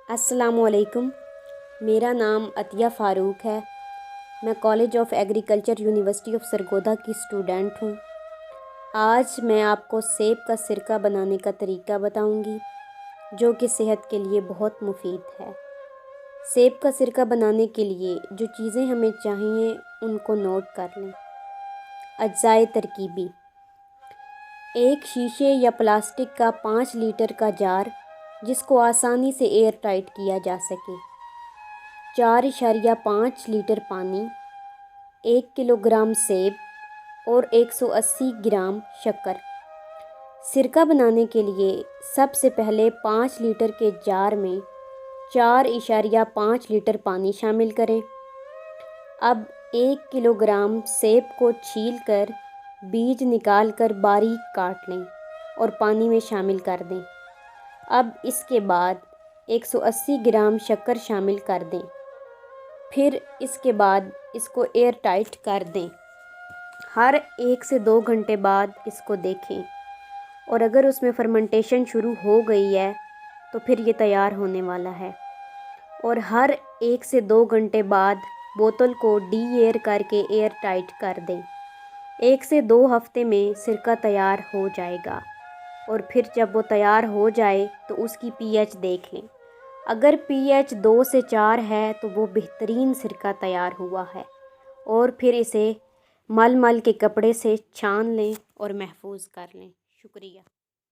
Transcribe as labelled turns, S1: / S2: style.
S1: السلام علیکم، میرا نام عطیہ فاروق ہے۔ میں college of agriculture university of Sargodha کی اسٹوڈنٹ ہوں۔ آج میں آپ کو سیب کا سرکہ بنانے کا طریقہ بتاؤں گی جو کہ صحت کے لیے بہت مفید ہے۔ سیب کا سرکہ بنانے کے لیے جو چیزیں ہمیں چاہیے ان کو نوٹ کر لیں۔ اجزائے ترکیبی: 1 شیشے یا پلاسٹک کا 5 لیٹر کا جار جس کو آسانی سے ایئر ٹائٹ کیا جا سکے، 4.5 لیٹر پانی، 1 کلو گرام سیب اور 180 گرام شکر۔ سرکہ بنانے کے لیے سب سے پہلے 5 لیٹر کے جار میں 4.5 لیٹر پانی شامل کریں۔ اب 1 کلو گرام سیب کو چھیل کر بیج نکال کر باریک کاٹ لیں اور پانی میں شامل کر دیں۔ اب اس کے بعد 180 گرام شکر شامل کر دیں، پھر اس کے بعد اس کو ایئر ٹائٹ کر دیں۔ ہر 1 سے 2 گھنٹے بعد اس کو دیکھیں اور اگر اس میں فرمنٹیشن شروع ہو گئی ہے تو پھر یہ تیار ہونے والا ہے، اور ہر 1 سے 2 گھنٹے بعد بوتل کو ڈی ایئر کر کے ایئر ٹائٹ کر دیں۔ 1 سے 2 ہفتے میں سرکہ تیار ہو جائے گا، اور پھر جب وہ تیار ہو جائے تو اس کی پی ایچ دیکھ لیں۔ اگر پی ایچ 2 سے 4 ہے تو وہ بہترین سرکہ تیار ہوا ہے، اور پھر اسے مل کے کپڑے سے چھان لیں اور محفوظ کر لیں۔ شکریہ۔